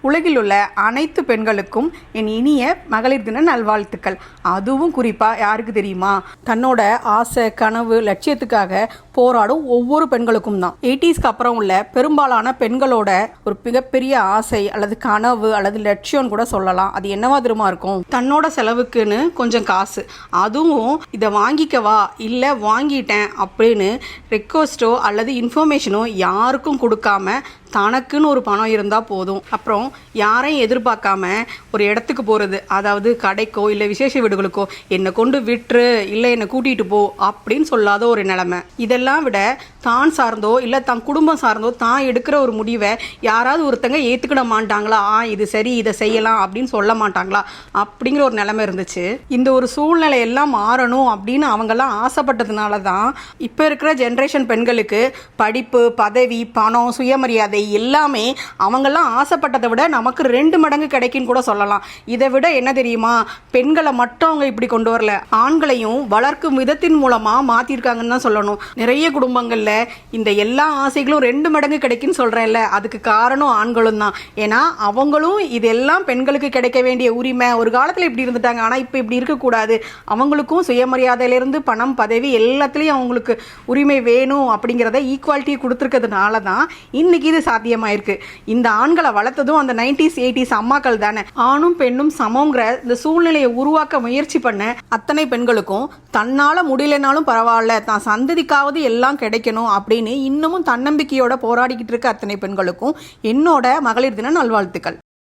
உலகில் உள்ள அனைத்து பெண்களுக்கும் என் இனிய மகளிர் தின நல்வாழ்த்துக்கள். அதுவும் குறிப்பாக யாருக்கு தெரியுமா? தன்னோட ஆசை, கனவு, லட்சியத்துக்காக போராடும் ஒவ்வொரு பெண்களுக்கும் தான். 80ஸ்க்கு அப்புறம் உள்ள பெரும்பாலான பெண்களோட ஒரு மிகப்பெரிய ஆசை அல்லது கனவு அல்லது லட்சியம் கூட சொல்லலாம். அது என்னவா தெரியுமா இருக்கும்? தன்னோட செலவுக்குன்னு கொஞ்சம் காசு, அதுவும் இதை வாங்கிக்கவா இல்லை வாங்கிட்டேன் அப்படின்னு ரெக்வஸ்ட்டோ அல்லது இன்ஃபர்மேஷனோ யாருக்கும் கொடுக்காம தனக்குன்னு ஒரு பணம் இருந்தால் போதும். அப்புறம் யாரையும் எதிர்பார்க்காம ஒரு இடத்துக்கு போகிறது, அதாவது கடைக்கோ இல்லை விசேஷ வீடுகளுக்கோ என்னை கொண்டு விட்டுரு இல்லை என்னை கூட்டிகிட்டு போ அப்படின்னு சொல்லாத ஒரு நிலைமை. இதெல்லாம் விட தான் சார்ந்தோ இல்லை தன் குடும்பம் சார்ந்தோ தான் எடுக்கிற ஒரு முடிவை யாராவது ஒருத்தங்க ஏற்றுக்கிட மாட்டாங்களா? இது சரி, இதை செய்யலாம் அப்படின்னு சொல்ல மாட்டாங்களா? அப்படிங்கிற ஒரு நிலைமை இருந்துச்சு. இந்த ஒரு சூழ்நிலை எல்லாம் மாறணும் அப்படின்னு அவங்கெல்லாம் ஆசைப்பட்டதுனால தான் இப்போ இருக்கிற ஜென்ரேஷன் பெண்களுக்கு படிப்பு, பதவி, பணம், சுயமரியாதை எல்லாமே அவங்கெல்லாம் ஆசைப்பட்டதை விட நமக்கு 2 மடங்கு கிடைக்குன்னு கூட சொல்லலாம். இதை விட என்ன தெரியுமா? பெண்களை மட்டும் அவங்க இப்படி கொண்டு வரல, ஆண்களையும் வளர்க்கும் விதத்தின் மூலமா மாத்திருக்காங்கன்னு தான் சொல்லணும். நிறைய குடும்பங்கள்ல இந்த எல்லா ஆசைகளும் 2 மடங்கு கிடைக்குன்னு சொல்றேன்ல, அதுக்கு காரணம் ஆண்களும் தான். ஏன்னா அவங்களும் இதெல்லாம் பெண்களுக்கு கிடைக்க வேண்டிய உரிமை. ஒரு காலத்துல இப்படி இருந்துட்டாங்க, ஆனா இப்ப இப்படி இருக்கக்கூடாது. அவங்களுக்கும் சுயமரியாதையிலிருந்து பணம், பதவி எல்லாத்துலயும் அவங்களுக்கு உரிமை வேணும் அப்படிங்கிறத ஈக்குவாலிட்டி கொடுத்துருக்கிறதுனால தான் இன்னைக்கு இது சாத்தியமாயிருக்கு. இந்த ஆண்களை வளர்த்ததும் அந்த 90s 80s அம்மாக்கள் தானே. ஆணும் பெண்ணும் சமங்கிற இந்த சூழ்நிலையை உருவாக்க முயற்சி பண்ண அத்தனை பெண்களுக்கும் தன்னால முடியலனாலும் பரவாயில்ல, தான் சந்ததிக்காவது எல்லாம் கிடைக்கணும் அப்படின்னு இன்னமும் தன்னம்பிக்கையோட போராடிக்கிட்டு இருக்க அத்தனை பெண்களுக்கும் என்னோட மகளிர் தின நல்வாழ்த்துக்கள்.